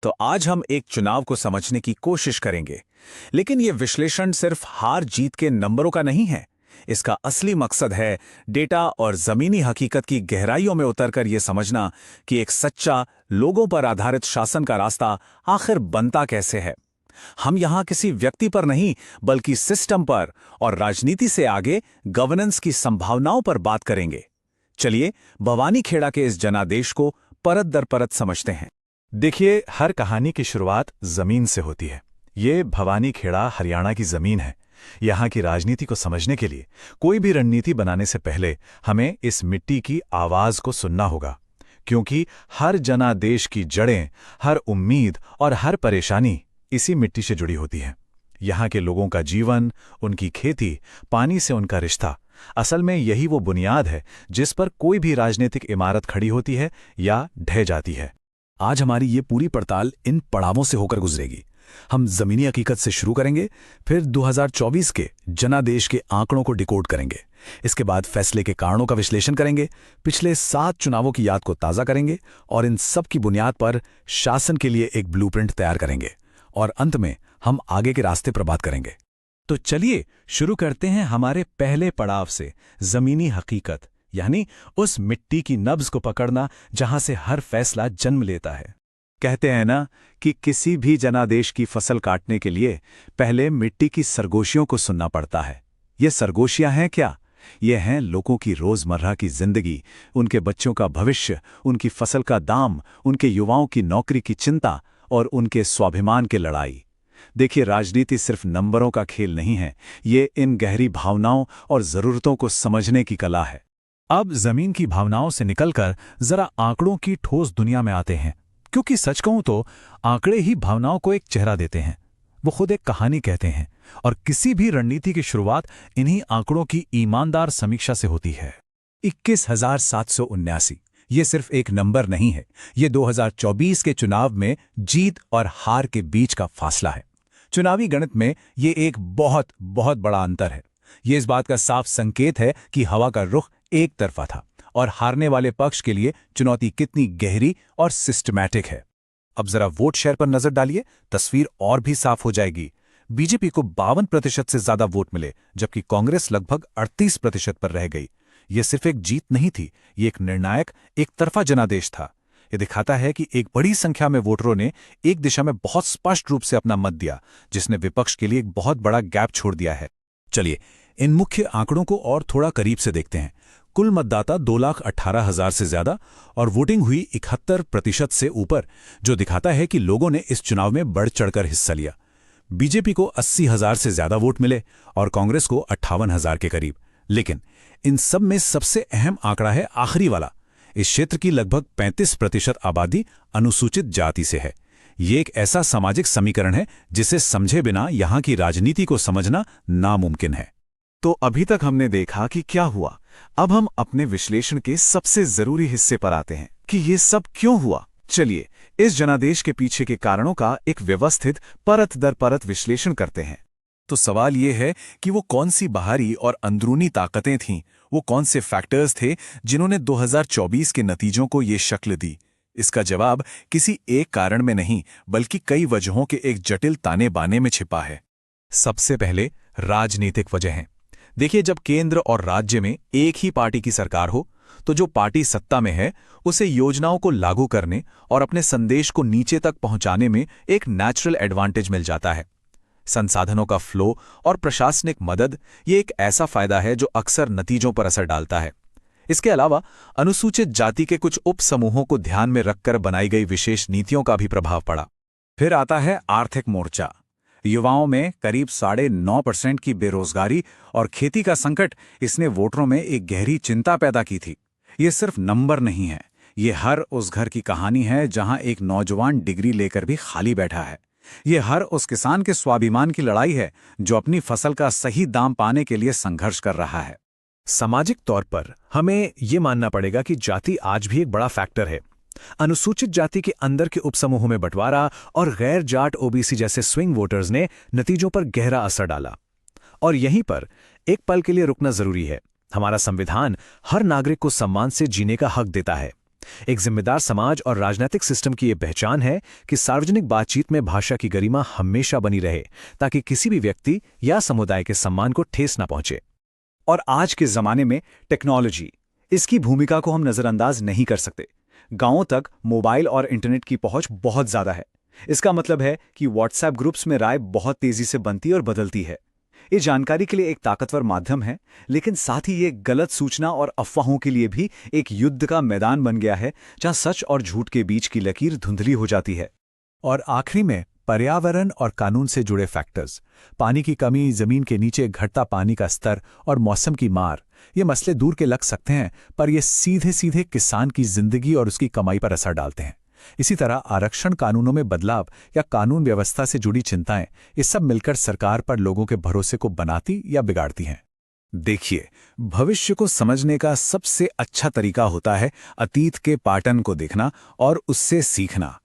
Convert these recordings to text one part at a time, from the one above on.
तो आज हम एक चुनाव को समझने की कोशिश करेंगे। लेकिन यह विश्लेषण सिर्फ हार जीत के नंबरों का नहीं है। इसका असली मकसद है डेटा और जमीनी हकीकत की गहराइयों में उतरकर यह समझना कि एक सच्चा, लोगों पर आधारित शासन का रास्ता आखिर बनता कैसे है। हम यहां किसी व्यक्ति पर नहीं, बल्कि सिस्टम पर और राजनीति से आगे गवर्नेंस की संभावनाओं पर बात करेंगे। चलिए भवानी खेड़ा के इस जनादेश को परत दर परत समझते हैं। देखिए, हर कहानी की शुरुआत जमीन से होती है। ये भवानी खेड़ा हरियाणा की जमीन है। यहाँ की राजनीति को समझने के लिए कोई भी रणनीति बनाने से पहले हमें इस मिट्टी की आवाज को सुनना होगा, क्योंकि हर जनादेश की जड़ें, हर उम्मीद और हर परेशानी इसी मिट्टी से जुड़ी होती है। यहाँ के लोगों का जीवन, उनकी खेती, पानी से उनका रिश्ता, असल में यही वो बुनियाद है जिस पर कोई भी राजनीतिक इमारत खड़ी होती है या ढह जाती है। आज हमारी ये पूरी पड़ताल इन पड़ावों से होकर गुजरेगी। हम जमीनी हकीकत से शुरू करेंगे, फिर 2024 के जनादेश के आंकड़ों को डिकोड करेंगे। इसके बाद फैसले के कारणों का विश्लेषण करेंगे, पिछले 7 चुनावों की याद को ताज़ा करेंगे और इन सब की बुनियाद पर शासन के लिए एक ब्लूप्रिंट तैयार करेंगे। और अंत में हम आगे के रास्ते पर बात करेंगे। तो चलिए शुरू करते हैं हमारे पहले पड़ाव से, जमीनी हकीकत, यानी उस मिट्टी की नब्ज को पकड़ना जहां से हर फैसला जन्म लेता है। कहते हैं ना कि किसी भी जनादेश की फसल काटने के लिए पहले मिट्टी की सरगोशियों को सुनना पड़ता है। ये सरगोशियां हैं क्या? ये हैं लोगों की रोजमर्रा की जिंदगी, उनके बच्चों का भविष्य, उनकी फसल का दाम, उनके युवाओं की नौकरी की चिंता और उनके स्वाभिमान की लड़ाई। देखिए, राजनीति सिर्फ नंबरों का खेल नहीं है, ये इन गहरी भावनाओं और जरूरतों को समझने की कला है। अब जमीन की भावनाओं से निकलकर जरा आंकड़ों की ठोस दुनिया में आते हैं, क्योंकि सच कहूं तो आंकड़े ही भावनाओं को एक चेहरा देते हैं। वो खुद एक कहानी कहते हैं और किसी भी रणनीति की शुरुआत इन्हीं आंकड़ों की ईमानदार समीक्षा से होती है। 21,779 ये सिर्फ एक नंबर नहीं है, ये 2024 के चुनाव में जीत और हार के बीच का फासला है। चुनावी गणित में ये एक बहुत बहुत बड़ा अंतर है। ये इस बात का साफ संकेत है कि हवा का रुख एक तरफा था और हारने वाले पक्ष के लिए चुनौती कितनी गहरी और सिस्टमैटिक है। अब जरा वोट शेयर पर नजर डालिए, तस्वीर और भी साफ हो जाएगी। बीजेपी को 52% से ज्यादा वोट मिले, जबकि कांग्रेस लगभग 38% पर रह गई। यह सिर्फ एक जीत नहीं थी, ये एक निर्णायक, एक तरफा जनादेश था। यह दिखाता है कि एक बड़ी संख्या में वोटरों ने एक दिशा में बहुत स्पष्ट रूप से अपना मत दिया, जिसने विपक्ष के लिए एक बहुत बड़ा गैप छोड़ दिया है। चलिए इन मुख्य आंकड़ों को और थोड़ा करीब से देखते हैं। कुल मतदाता 2,18,000 से ज्यादा और वोटिंग हुई 71% से ऊपर, जो दिखाता है कि लोगों ने इस चुनाव में बढ़ चढ़कर हिस्सा लिया। बीजेपी को 80,000 से ज्यादा वोट मिले और कांग्रेस को 58,000 के करीब। लेकिन इन सब में सबसे अहम आंकड़ा है आखिरी वाला। इस क्षेत्र की लगभग 35% आबादी अनुसूचित जाति से है। ये एक ऐसा सामाजिक समीकरण है जिसे समझे बिना यहां की राजनीति को समझना नामुमकिन है। तो अभी तक हमने देखा कि क्या हुआ। अब हम अपने विश्लेषण के सबसे जरूरी हिस्से पर आते हैं कि ये सब क्यों हुआ। चलिए इस जनादेश के पीछे के कारणों का एक व्यवस्थित परत दर परत विश्लेषण करते हैं। तो सवाल ये है कि वो कौन सी बाहरी और अंदरूनी ताकतें थीं, वो कौन से फैक्टर्स थे जिन्होंने 2024 के नतीजों को ये शक्ल दी। इसका जवाब किसी एक कारण में नहीं, बल्कि कई वजहों के एक जटिल ताने बाने में छिपा है। सबसे पहले राजनीतिक वजहें। देखिए, जब केंद्र और राज्य में एक ही पार्टी की सरकार हो तो जो पार्टी सत्ता में है उसे योजनाओं को लागू करने और अपने संदेश को नीचे तक पहुंचाने में एक नेचुरल एडवांटेज मिल जाता है। संसाधनों का फ्लो और प्रशासनिक मदद, ये एक ऐसा फायदा है जो अक्सर नतीजों पर असर डालता है। इसके अलावा अनुसूचित जाति के कुछ उप समूहों को ध्यान में रखकर बनाई गई विशेष नीतियों का भी प्रभाव पड़ा। फिर आता है आर्थिक मोर्चा। युवाओं में करीब 9.5% की बेरोजगारी और खेती का संकट, इसने वोटरों में एक गहरी चिंता पैदा की थी। ये सिर्फ नंबर नहीं है, ये हर उस घर की कहानी है जहां एक नौजवान डिग्री लेकर भी खाली बैठा है। ये हर उस किसान के स्वाभिमान की लड़ाई है जो अपनी फसल का सही दाम पाने के लिए संघर्ष कर रहा है। सामाजिक तौर पर हमें ये मानना पड़ेगा कि जाति आज भी एक बड़ा फैक्टर है। अनुसूचित जाति के अंदर के उपसमूहों में बंटवारा और गैर जाट ओबीसी जैसे स्विंग वोटर्स ने नतीजों पर गहरा असर डाला। और यहीं पर एक पल के लिए रुकना जरूरी है। हमारा संविधान हर नागरिक को सम्मान से जीने का हक देता है। एक जिम्मेदार समाज और राजनीतिक सिस्टम की ये पहचान है कि सार्वजनिक बातचीत में भाषा की गरिमा हमेशा बनी रहे, ताकि किसी भी व्यक्ति या समुदाय के सम्मान को ठेस ना पहुंचे। और आज के जमाने में टेक्नोलॉजी, इसकी भूमिका को हम नजरअंदाज नहीं कर सकते। गांवों तक मोबाइल और इंटरनेट की पहुंच बहुत ज्यादा है। इसका मतलब है कि व्हाट्सएप ग्रुप्स में राय बहुत तेजी से बनती और बदलती है। ये जानकारी के लिए एक ताकतवर माध्यम है, लेकिन साथ ही ये गलत सूचना और अफवाहों के लिए भी एक युद्ध का मैदान बन गया है, जहां सच और झूठ के बीच की लकीर धुंधली हो जाती है। और आखिरी में पर्यावरण और कानून से जुड़े फैक्टर्स, पानी की कमी, जमीन के नीचे घटता पानी का स्तर और मौसम की मार, ये मसले दूर के लग सकते हैं, पर ये सीधे सीधे किसान की जिंदगी और उसकी कमाई पर असर डालते हैं। इसी तरह आरक्षण कानूनों में बदलाव या कानून व्यवस्था से जुड़ी चिंताएं, ये सब मिलकर सरकार पर लोगों के भरोसे को बनाती या बिगाड़ती हैं। देखिए, भविष्य को समझने का सबसे अच्छा तरीका होता है अतीत के पैटर्न को देखना और उससे सीखना।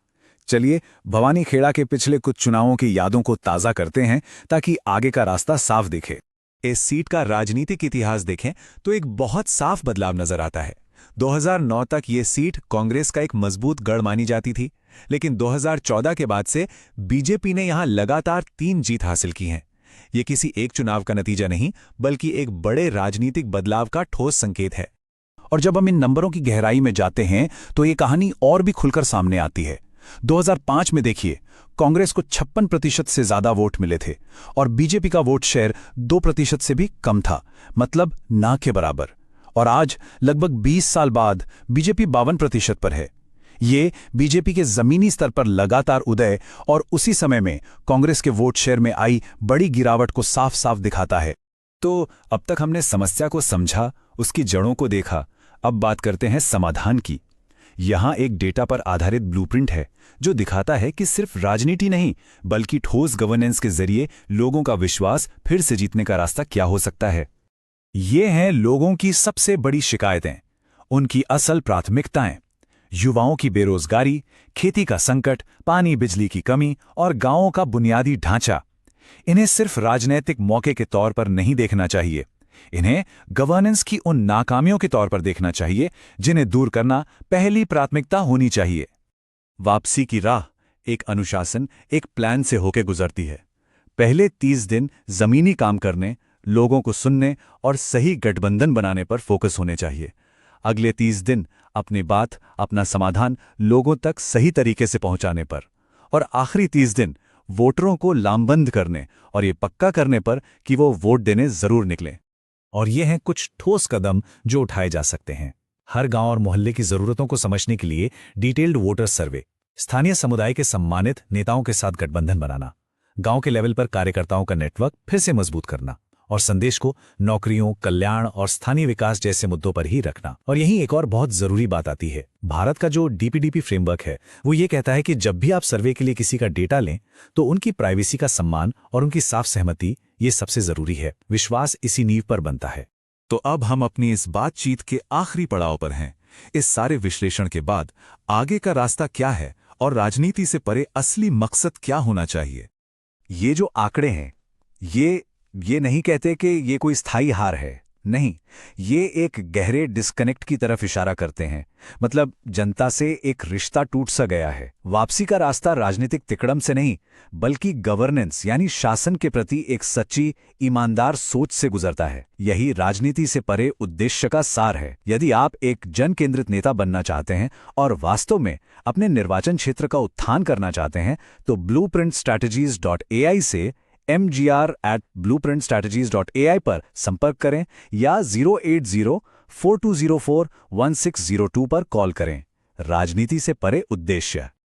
चलिए भवानी खेड़ा के पिछले कुछ चुनावों की यादों को ताज़ा करते हैं, ताकि आगे का रास्ता साफ दिखे। इस सीट का राजनीतिक इतिहास देखें तो एक बहुत साफ बदलाव नजर आता है। 2009 तक ये सीट कांग्रेस का एक मजबूत गढ़ मानी जाती थी, लेकिन 2014 के बाद से बीजेपी ने यहां लगातार 3 जीत हासिल की हैं। ये किसी एक चुनाव का नतीजा नहीं, बल्कि एक बड़े राजनीतिक बदलाव का ठोस संकेत है। और जब हम इन नंबरों की गहराई में जाते हैं तो ये कहानी और भी खुलकर सामने आती है। 2005 में देखिए, कांग्रेस को 56% से ज्यादा वोट मिले थे और बीजेपी का वोट शेयर 2% से भी कम था, मतलब ना के बराबर। और आज लगभग 20 साल बाद बीजेपी 52% पर है। ये बीजेपी के जमीनी स्तर पर लगातार उदय और उसी समय में कांग्रेस के वोट शेयर में आई बड़ी गिरावट को साफ साफ दिखाता है। तो अब तक हमने समस्या को समझा, उसकी जड़ों को देखा। अब बात करते हैं समाधान की। यहां एक डेटा पर आधारित ब्लूप्रिंट है जो दिखाता है कि सिर्फ राजनीति नहीं, बल्कि ठोस गवर्नेंस के जरिए लोगों का विश्वास फिर से जीतने का रास्ता क्या हो सकता है। ये हैं लोगों की सबसे बड़ी शिकायतें, उनकी असल प्राथमिकताएं। युवाओं की बेरोजगारी, खेती का संकट, पानी बिजली की कमी और गांवों का बुनियादी ढांचा। इन्हें सिर्फ राजनीतिक मौके के तौर पर नहीं देखना चाहिए, इन्हें गवर्नेंस की उन नाकामियों के तौर पर देखना चाहिए जिन्हें दूर करना पहली प्राथमिकता होनी चाहिए। वापसी की राह एक अनुशासन, एक प्लान से होकर गुजरती है। पहले 30 दिन जमीनी काम करने, लोगों को सुनने और सही गठबंधन बनाने पर फोकस होने चाहिए। अगले 30 दिन अपनी बात, अपना समाधान लोगों तक सही तरीके से पहुंचाने पर। और आखिरी 30 दिन वोटरों को लामबंद करने और ये पक्का करने पर कि वो वोट देने जरूर निकलें। और ये हैं कुछ ठोस कदम जो उठाए जा सकते हैं। हर गांव और मोहल्ले की जरूरतों को समझने के लिए डिटेल्ड वोटर सर्वे, स्थानीय समुदाय के सम्मानित नेताओं के साथ गठबंधन बनाना, गांव के लेवल पर कार्यकर्ताओं का नेटवर्क फिर से मजबूत करना और संदेश को नौकरियों, कल्याण और स्थानीय विकास जैसे मुद्दों पर ही रखना। और यहीं एक और बहुत जरूरी बात आती है। भारत का जो डीपीडीपी फ्रेमवर्क है वो ये कहता है कि जब भी आप सर्वे के लिए किसी का डेटा लें तो उनकी प्राइवेसी का सम्मान और उनकी साफ सहमति, ये सबसे जरूरी है। विश्वास इसी नींव पर बनता है। तो अब हम अपनी इस बातचीत के आखिरी पड़ाव पर हैं। इस सारे विश्लेषण के बाद आगे का रास्ता क्या है और राजनीति से परे असली मकसद क्या होना चाहिए? ये जो आंकड़े हैं ये नहीं कहते कि ये कोई स्थायी हार है, नहीं, ये एक गहरे डिस्कनेक्ट की तरफ इशारा करते हैं। मतलब जनता से एक रिश्ता टूट सा गया है। वापसी का रास्ता राजनीतिक तिकड़म से नहीं, बल्कि गवर्नेंस यानी शासन के प्रति एक सच्ची, ईमानदार सोच से गुजरता है। यही राजनीति से परे उद्देश्य का सार है। यदि आप एक जन केंद्रित नेता बनना चाहते हैं और वास्तव में अपने निर्वाचन क्षेत्र का उत्थान करना चाहते हैं, तो blueprintstrategies.ai से mgr@blueprintstrategies.ai पर संपर्क करें या 08042041602 पर कॉल करें। राजनीति से परे उद्देश्य।